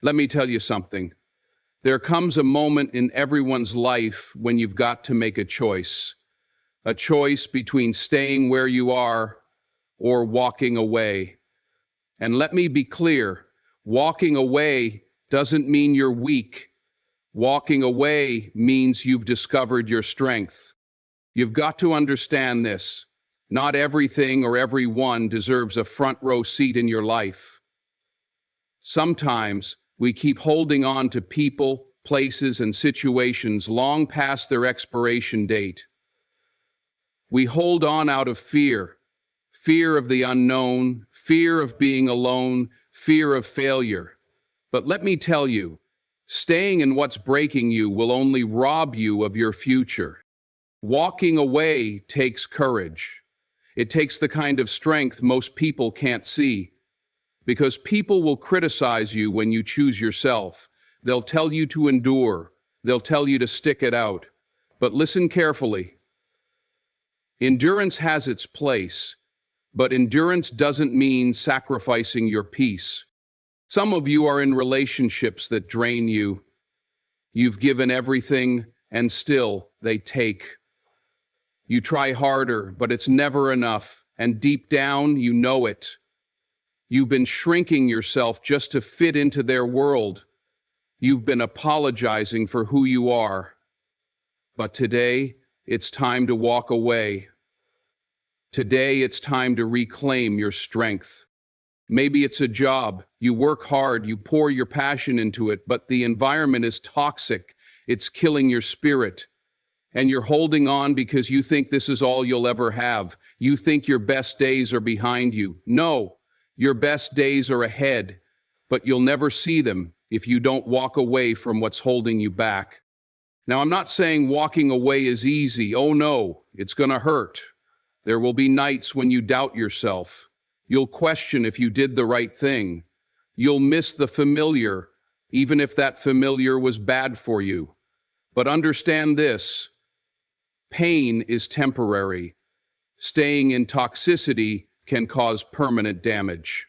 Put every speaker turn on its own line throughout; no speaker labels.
Let me tell you something. There comes a moment in everyone's life when you've got to make a choice between staying where you are or walking away. And let me be clear, walking away doesn't mean you're weak. Walking away means you've discovered your strength. You've got to understand this. Not everything or everyone deserves a front row seat in your life. Sometimes we keep holding on to people, places, and situations long past their expiration date. We hold on out of fear of the unknown, fear of being alone, fear of failure. But let me tell you, staying in what's breaking you will only rob you of your future. Walking away takes courage. It takes the kind of strength most people can't see. Because people will criticize you when you choose yourself. They'll tell you to endure. They'll tell you to stick it out. But listen carefully. Endurance has its place, but endurance doesn't mean sacrificing your peace. Some of you are in relationships that drain you. You've given everything, and still they take. You try harder, but it's never enough, and deep down, you know it. You've been shrinking yourself just to fit into their world. You've been apologizing for who you are. But today, it's time to walk away. Today, it's time to reclaim your strength. Maybe it's a job. You work hard, you pour your passion into it, but the environment is toxic. It's killing your spirit. And you're holding on because you think this is all you'll ever have. You think your best days are behind you. No. Your best days are ahead, but you'll never see them if you don't walk away from what's holding you back. Now, I'm not saying walking away is easy. Oh no, it's gonna hurt. There will be nights when you doubt yourself. You'll question if you did the right thing. You'll miss the familiar, even if that familiar was bad for you. But understand this, pain is temporary. Staying in toxicity can cause permanent damage.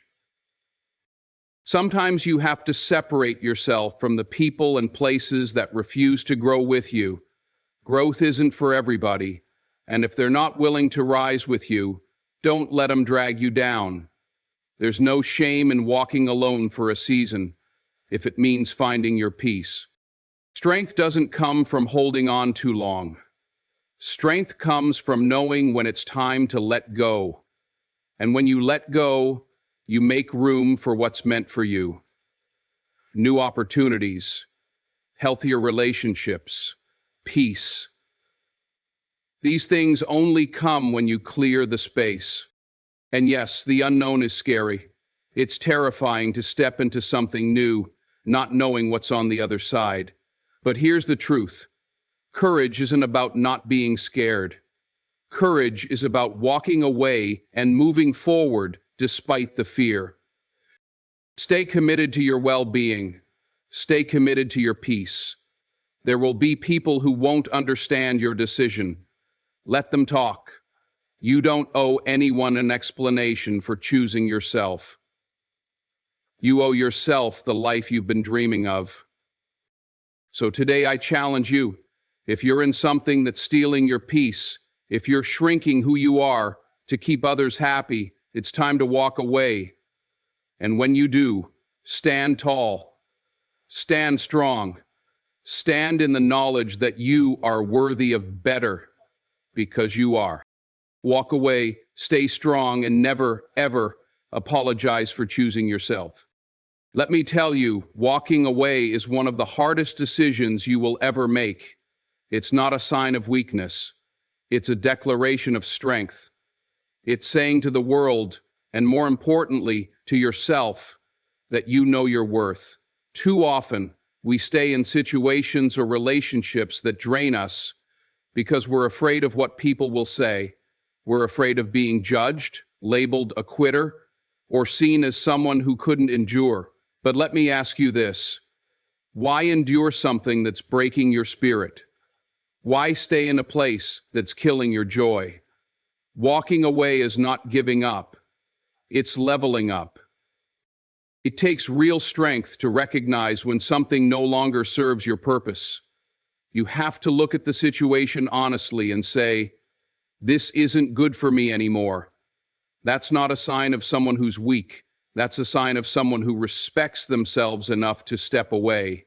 Sometimes you have to separate yourself from the people and places that refuse to grow with you. Growth isn't for everybody, and if they're not willing to rise with you, don't let them drag you down. There's no shame in walking alone for a season, if it means finding your peace. Strength doesn't come from holding on too long. Strength comes from knowing when it's time to let go. And when you let go, you make room for what's meant for you. New opportunities, healthier relationships, peace. These things only come when you clear the space. And yes, the unknown is scary. It's terrifying to step into something new, not knowing what's on the other side. But here's the truth. Courage isn't about not being scared. Courage is about walking away and moving forward despite the fear. Stay committed to your well-being. Stay committed to your peace. There will be people who won't understand your decision. Let them talk. You don't owe anyone an explanation for choosing yourself. You owe yourself the life you've been dreaming of. So today I challenge you, if you're in something that's stealing your peace, if you're shrinking who you are to keep others happy, it's time to walk away. And when you do, stand tall, stand strong, stand in the knowledge that you are worthy of better, because you are. Walk away, stay strong, and never, ever apologize for choosing yourself. Let me tell you, walking away is one of the hardest decisions you will ever make. It's not a sign of weakness. It's a declaration of strength. It's saying to the world, and more importantly, to yourself, that you know your worth. Too often, we stay in situations or relationships that drain us because we're afraid of what people will say. We're afraid of being judged, labeled a quitter, or seen as someone who couldn't endure. But let me ask you this. Why endure something that's breaking your spirit? Why stay in a place that's killing your joy? Walking away is not giving up. It's leveling up. It takes real strength to recognize when something no longer serves your purpose. You have to look at the situation honestly and say, this isn't good for me anymore. That's not a sign of someone who's weak. That's a sign of someone who respects themselves enough to step away.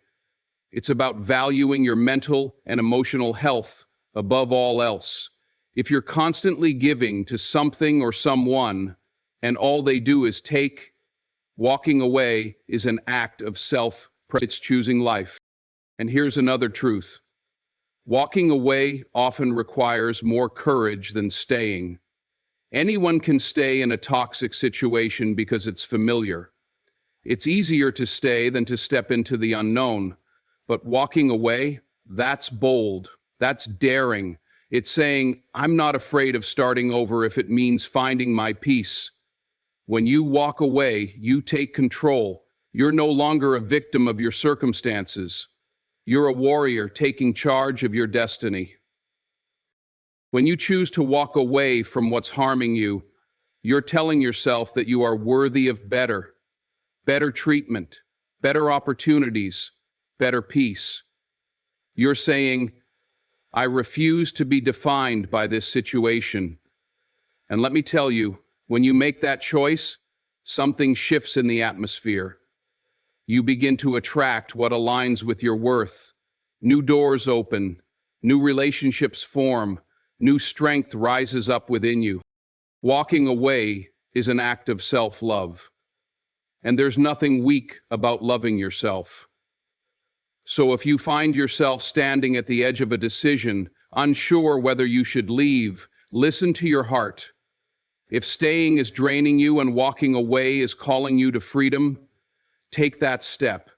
It's about valuing your mental and emotional health above all else. If you're constantly giving to something or someone, and all they do is take, walking away is an act of it's choosing life. And here's another truth. Walking away often requires more courage than staying. Anyone can stay in a toxic situation because it's familiar. It's easier to stay than to step into the unknown. But walking away, that's bold. That's daring. It's saying, I'm not afraid of starting over if it means finding my peace. When you walk away, you take control. You're no longer a victim of your circumstances. You're a warrior taking charge of your destiny. When you choose to walk away from what's harming you, you're telling yourself that you are worthy of better treatment, better opportunities, better peace. You're saying, I refuse to be defined by this situation. And let me tell you, when you make that choice, something shifts in the atmosphere. You begin to attract what aligns with your worth. New doors open, new relationships form, new strength rises up within you. Walking away is an act of self-love. And there's nothing weak about loving yourself. So if you find yourself standing at the edge of a decision, unsure whether you should leave, listen to your heart. If staying is draining you and walking away is calling you to freedom, take that step.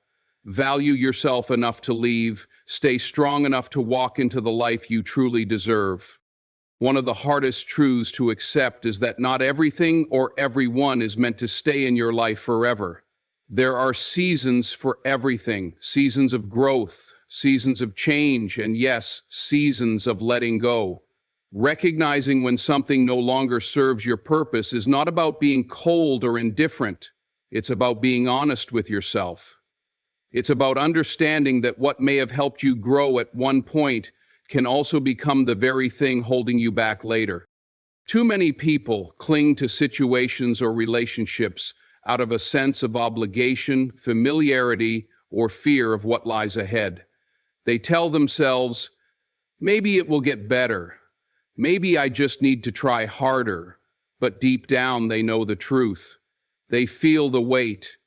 Value yourself enough to leave. Stay strong enough to walk into the life you truly deserve. One of the hardest truths to accept is that not everything or everyone is meant to stay in your life forever. There are seasons for everything, seasons of growth, seasons of change, and yes, seasons of letting go. Recognizing when something no longer serves your purpose is not about being cold or indifferent. It's about being honest with yourself. It's about understanding that what may have helped you grow at one point can also become the very thing holding you back later. Too many people cling to situations or relationships out of a sense of obligation, familiarity, or fear of what lies ahead. They tell themselves, maybe it will get better. Maybe I just need to try harder. But deep down, they know the truth. They feel the weight.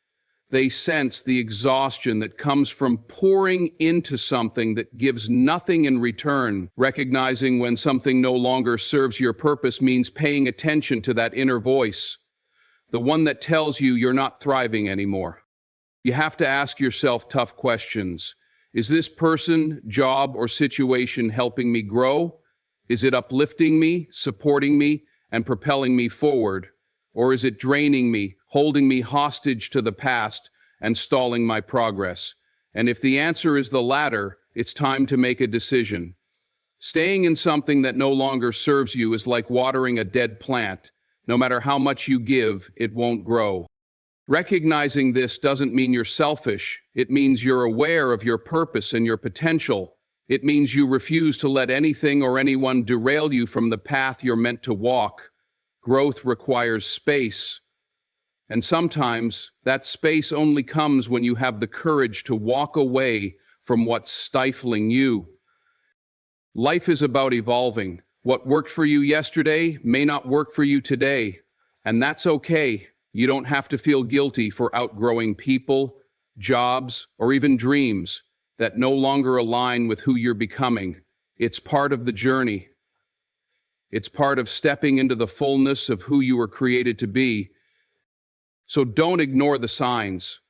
They sense the exhaustion that comes from pouring into something that gives nothing in return. Recognizing when something no longer serves your purpose means paying attention to that inner voice, the one that tells you you're not thriving anymore. You have to ask yourself tough questions. Is this person, job, or situation helping me grow? Is it uplifting me, supporting me, and propelling me forward? Or is it draining me, holding me hostage to the past, and stalling my progress? And if the answer is the latter, it's time to make a decision. Staying in something that no longer serves you is like watering a dead plant. No matter how much you give, it won't grow. Recognizing this doesn't mean you're selfish. It means you're aware of your purpose and your potential. It means you refuse to let anything or anyone derail you from the path you're meant to walk. Growth requires space. And sometimes that space only comes when you have the courage to walk away from what's stifling you. Life is about evolving. What worked for you yesterday may not work for you today. And that's okay. You don't have to feel guilty for outgrowing people, jobs, or even dreams that no longer align with who you're becoming. It's part of the journey. It's part of stepping into the fullness of who you were created to be. So don't ignore the signs.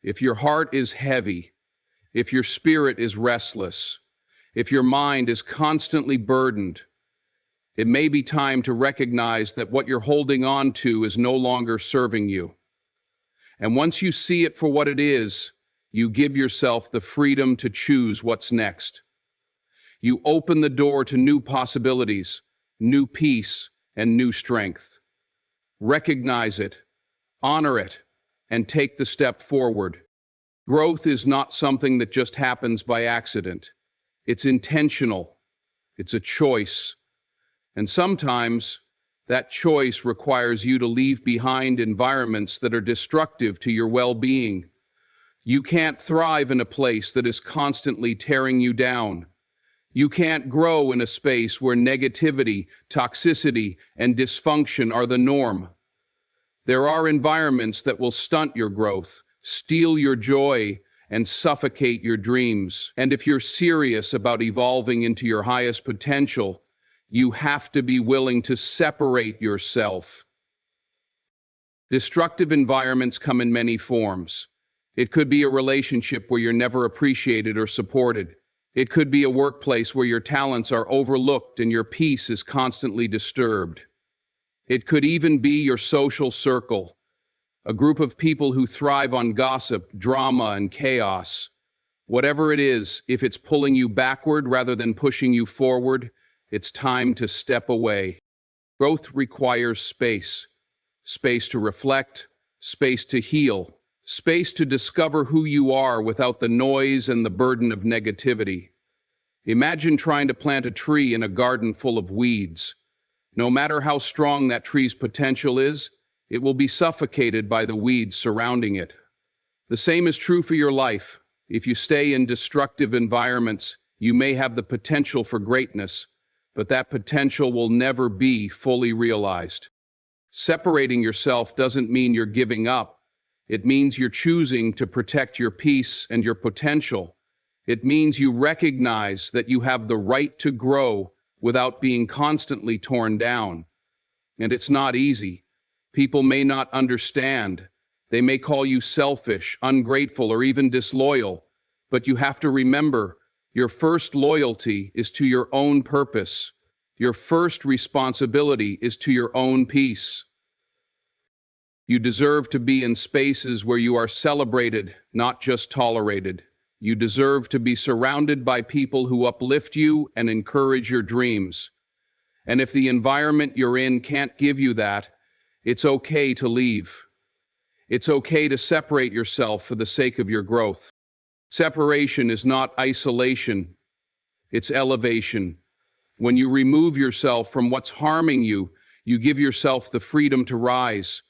If your heart is heavy, if your spirit is restless, if your mind is constantly burdened, it may be time to recognize that what you're holding on to is no longer serving you. And once you see it for what it is, you give yourself the freedom to choose what's next. You open the door to new possibilities, new peace, and new strength. Recognize it, honor it, and take the step forward. Growth is not something that just happens by accident. It's intentional. It's a choice. And sometimes that choice requires you to leave behind environments that are destructive to your well-being. You can't thrive in a place that is constantly tearing you down. You can't grow in a space where negativity, toxicity, and dysfunction are the norm. There are environments that will stunt your growth, steal your joy, and suffocate your dreams. And if you're serious about evolving into your highest potential, you have to be willing to separate yourself. Destructive environments come in many forms. It could be a relationship where you're never appreciated or supported. It could be a workplace where your talents are overlooked and your peace is constantly disturbed. It could even be your social circle, a group of people who thrive on gossip, drama, and chaos. Whatever it is, if it's pulling you backward rather than pushing you forward, it's time to step away. Growth requires space. Space to reflect, space to heal, space to discover who you are without the noise and the burden of negativity. Imagine trying to plant a tree in a garden full of weeds. No matter how strong that tree's potential is, it will be suffocated by the weeds surrounding it. The same is true for your life. If you stay in destructive environments, you may have the potential for greatness, but that potential will never be fully realized. Separating yourself doesn't mean you're giving up. It means you're choosing to protect your peace and your potential. It means you recognize that you have the right to grow without being constantly torn down. And it's not easy. People may not understand. They may call you selfish, ungrateful, or even disloyal. But you have to remember, your first loyalty is to your own purpose. Your first responsibility is to your own peace. You deserve to be in spaces where you are celebrated, not just tolerated. You deserve to be surrounded by people who uplift you and encourage your dreams. And if the environment you're in can't give you that, it's okay to leave. It's okay to separate yourself for the sake of your growth. Separation is not isolation, it's elevation. When you remove yourself from what's harming you, you give yourself the freedom to rise.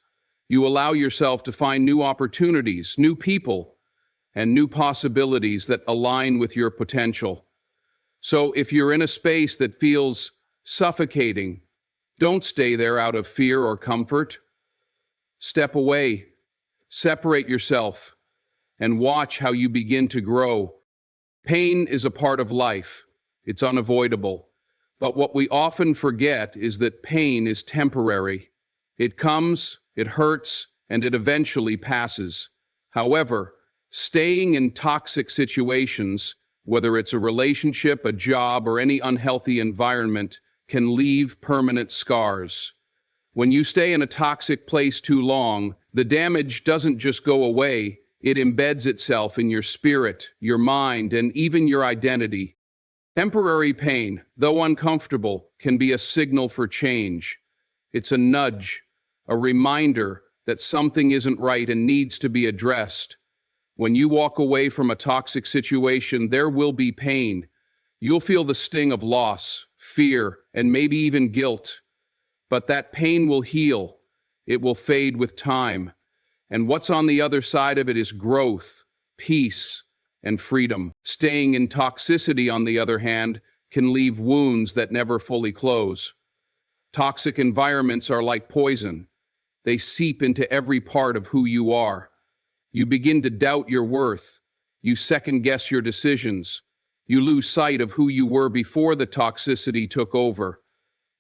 You allow yourself to find new opportunities, new people, and new possibilities that align with your potential. So if you're in a space that feels suffocating, don't stay there out of fear or comfort. Step away, separate yourself, and watch how you begin to grow. Pain is a part of life. It's unavoidable. But what we often forget is that pain is temporary. It comes, it hurts, and it eventually passes. However, staying in toxic situations, whether it's a relationship, a job, or any unhealthy environment, can leave permanent scars. When you stay in a toxic place too long, the damage doesn't just go away, it embeds itself in your spirit, your mind, and even your identity. Temporary pain, though uncomfortable, can be a signal for change. It's a nudge, a reminder that something isn't right and needs to be addressed. When you walk away from a toxic situation, there will be pain. You'll feel the sting of loss, fear, and maybe even guilt. But that pain will heal. It will fade with time. And what's on the other side of it is growth, peace, and freedom. Staying in toxicity, on the other hand, can leave wounds that never fully close. Toxic environments are like poison. They seep into every part of who you are. You begin to doubt your worth. You second-guess your decisions. You lose sight of who you were before the toxicity took over.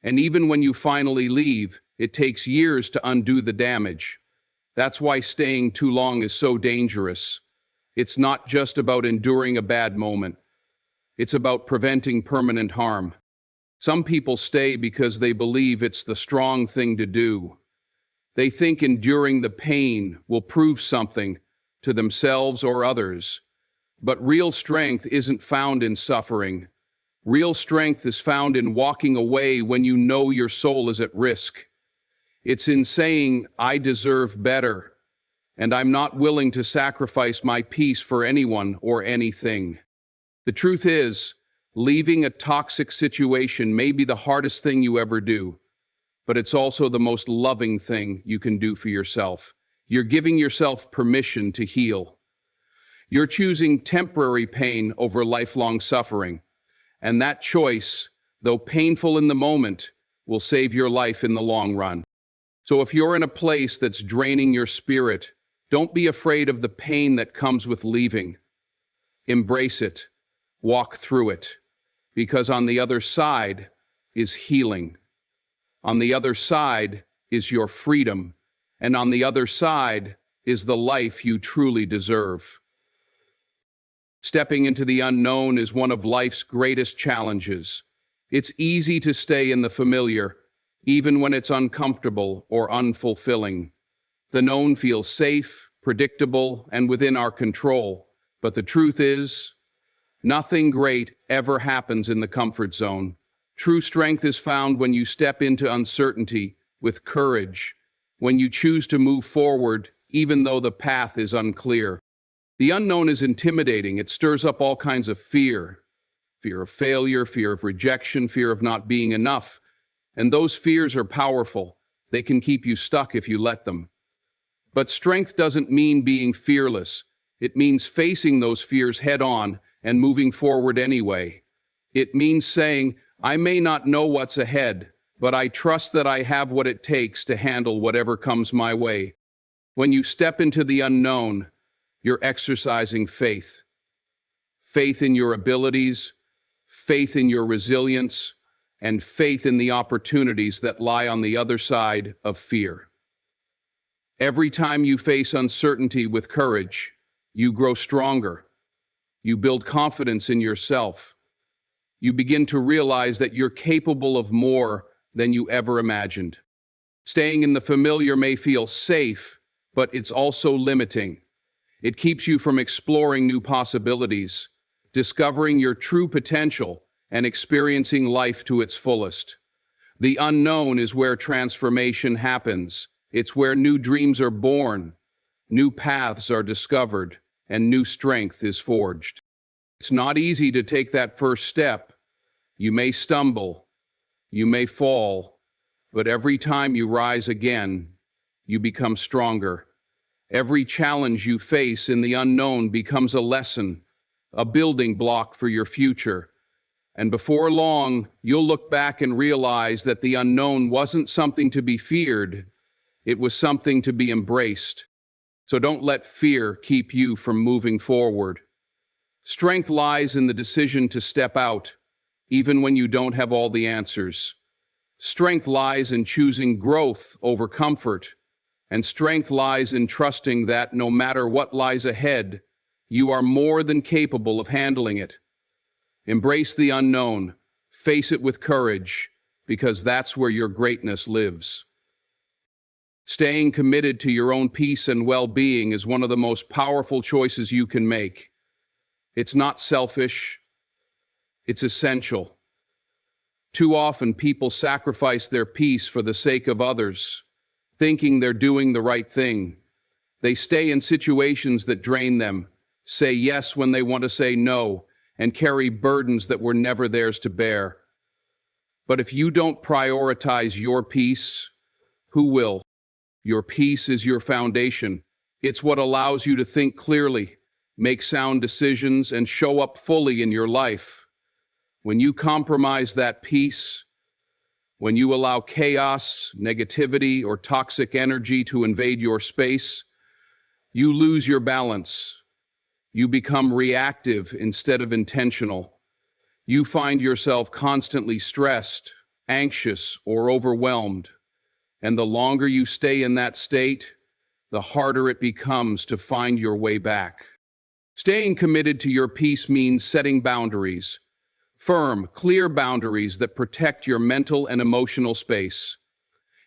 And even when you finally leave, it takes years to undo the damage. That's why staying too long is so dangerous. It's not just about enduring a bad moment. It's about preventing permanent harm. Some people stay because they believe it's the strong thing to do. They think enduring the pain will prove something to themselves or others. But real strength isn't found in suffering. Real strength is found in walking away when you know your soul is at risk. It's in saying, "I deserve better," and I'm not willing to sacrifice my peace for anyone or anything. The truth is, leaving a toxic situation may be the hardest thing you ever do, but it's also the most loving thing you can do for yourself. You're giving yourself permission to heal. You're choosing temporary pain over lifelong suffering, and that choice, though painful in the moment, will save your life in the long run. So if you're in a place that's draining your spirit, don't be afraid of the pain that comes with leaving. Embrace it. Walk through it. Because on the other side is healing. On the other side is your freedom. And on the other side is the life you truly deserve. Stepping into the unknown is one of life's greatest challenges. It's easy to stay in the familiar, even when it's uncomfortable or unfulfilling. The known feels safe, predictable, and within our control. But the truth is, nothing great ever happens in the comfort zone. True strength is found when you step into uncertainty with courage, when you choose to move forward even though the path is unclear. The unknown is intimidating. It stirs up all kinds of fear. Fear of failure, fear of rejection, fear of not being enough. And those fears are powerful. They can keep you stuck if you let them. But strength doesn't mean being fearless. It means facing those fears head on and moving forward anyway. It means saying, I may not know what's ahead, but I trust that I have what it takes to handle whatever comes my way. When you step into the unknown, you're exercising faith. Faith in your abilities, faith in your resilience, and faith in the opportunities that lie on the other side of fear. Every time you face uncertainty with courage, you grow stronger. You build confidence in yourself. You begin to realize that you're capable of more than you ever imagined. Staying in the familiar may feel safe, but it's also limiting. It keeps you from exploring new possibilities, discovering your true potential, and experiencing life to its fullest. The unknown is where transformation happens. It's where new dreams are born, new paths are discovered, and new strength is forged. It's not easy to take that first step. You may stumble, you may fall, but every time you rise again, you become stronger. Every challenge you face in the unknown becomes a lesson, a building block for your future. And before long, you'll look back and realize that the unknown wasn't something to be feared, it was something to be embraced. So don't let fear keep you from moving forward. Strength lies in the decision to step out, even when you don't have all the answers. Strength lies in choosing growth over comfort, and strength lies in trusting that no matter what lies ahead, you are more than capable of handling it. Embrace the unknown, face it with courage, because that's where your greatness lives. Staying committed to your own peace and well-being is one of the most powerful choices you can make. It's not selfish, it's essential. Too often people sacrifice their peace for the sake of others, thinking they're doing the right thing. They stay in situations that drain them, say yes when they want to say no, and carry burdens that were never theirs to bear. But if you don't prioritize your peace, who will? Your peace is your foundation. It's what allows you to think clearly, make sound decisions, and show up fully in your life. When you compromise that peace, when you allow chaos, negativity, or toxic energy to invade your space, you lose your balance. You become reactive instead of intentional. You find yourself constantly stressed, anxious, or overwhelmed. And the longer you stay in that state, the harder it becomes to find your way back. Staying committed to your peace means setting boundaries, firm, clear boundaries that protect your mental and emotional space.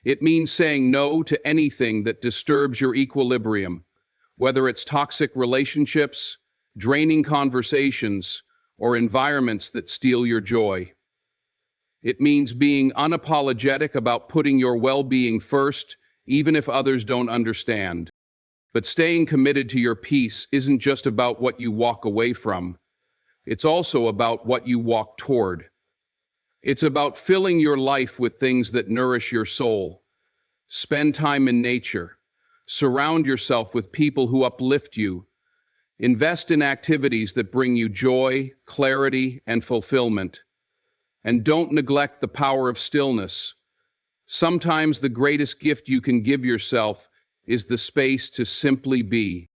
It means saying no to anything that disturbs your equilibrium, whether it's toxic relationships, draining conversations, or environments that steal your joy. It means being unapologetic about putting your well-being first, even if others don't understand. But staying committed to your peace isn't just about what you walk away from. It's also about what you walk toward. It's about filling your life with things that nourish your soul. Spend time in nature. Surround yourself with people who uplift you. Invest in activities that bring you joy, clarity, and fulfillment. And don't neglect the power of stillness. Sometimes the greatest gift you can give yourself is the space to simply be.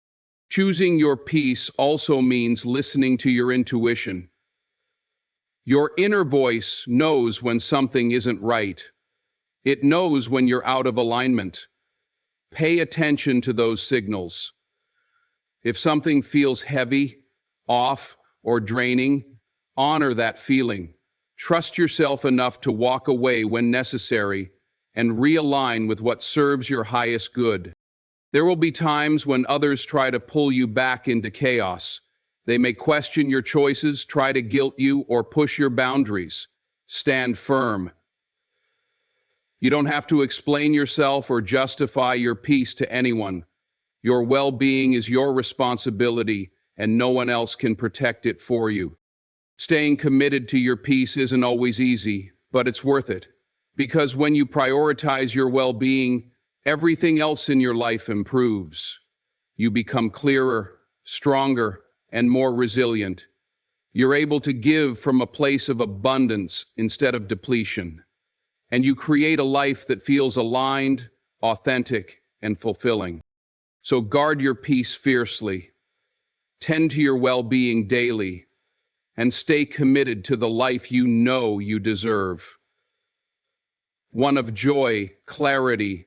Choosing your peace also means listening to your intuition. Your inner voice knows when something isn't right. It knows when you're out of alignment. Pay attention to those signals. If something feels heavy, off, or draining, honor that feeling. Trust yourself enough to walk away when necessary and realign with what serves your highest good. There will be times when others try to pull you back into chaos. They may question your choices, try to guilt you, or push your boundaries. Stand firm. You don't have to explain yourself or justify your peace to anyone. Your well-being is your responsibility, and no one else can protect it for you. Staying committed to your peace isn't always easy, but it's worth it. Because when you prioritize your well-being, everything else in your life improves. You become clearer, stronger, and more resilient. You're able to give from a place of abundance instead of depletion. And you create a life that feels aligned, authentic, and fulfilling. So guard your peace fiercely. Tend to your well-being daily. And stay committed to the life you know you deserve. One of joy, clarity,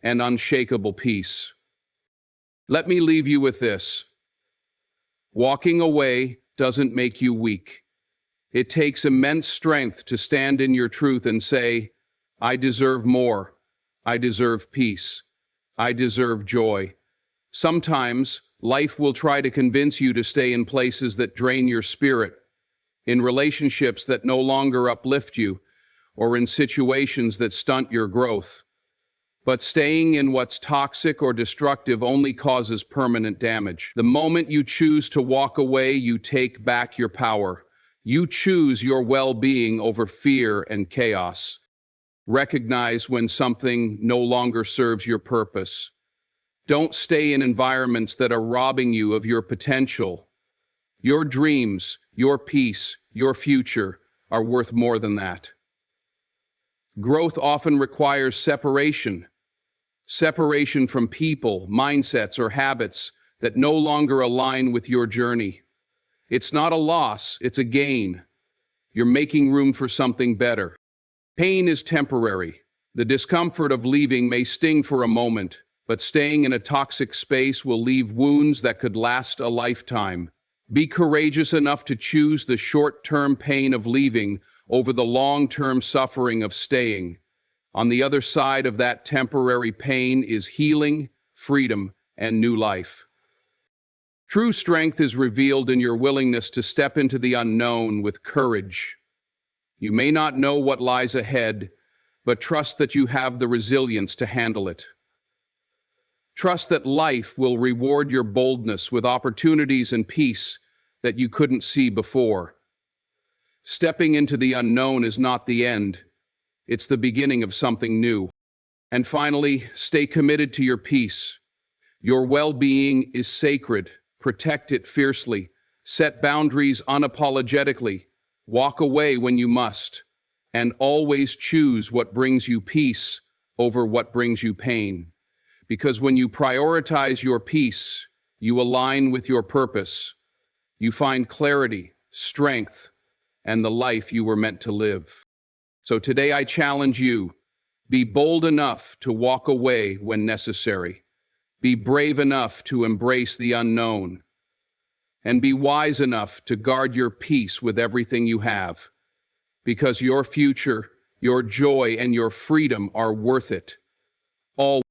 and unshakable peace. Let me leave you with this. Walking away doesn't make you weak. It takes immense strength to stand in your truth and say, I deserve more. I deserve peace. I deserve joy. Sometimes life will try to convince you to stay in places that drain your spirit, in relationships that no longer uplift you, or in situations that stunt your growth. But staying in what's toxic or destructive only causes permanent damage. The moment you choose to walk away, you take back your power. You choose your well-being over fear and chaos. Recognize when something no longer serves your purpose. Don't stay in environments that are robbing you of your potential. Your dreams, your peace, your future are worth more than that. Growth often requires separation. Separation from people, mindsets, or habits that no longer align with your journey. It's not a loss, it's a gain. You're making room for something better. Pain is temporary. The discomfort of leaving may sting for a moment, but staying in a toxic space will leave wounds that could last a lifetime. Be courageous enough to choose the short-term pain of leaving over the long-term suffering of staying. On the other side of that temporary pain is healing, freedom, and new life. True strength is revealed in your willingness to step into the unknown with courage. You may not know what lies ahead, but trust that you have the resilience to handle it. Trust that life will reward your boldness with opportunities and peace that you couldn't see before. Stepping into the unknown is not the end. It's the beginning of something new. And finally, stay committed to your peace. Your well-being is sacred. Protect it fiercely. Set boundaries unapologetically. Walk away when you must. And always choose what brings you peace over what brings you pain. Because when you prioritize your peace, you align with your purpose. You find clarity, strength, and the life you were meant to live. So today I challenge you, be bold enough to walk away when necessary. Be brave enough to embrace the unknown. And be wise enough to guard your peace with everything you have. Because your future, your joy, and your freedom are worth it. All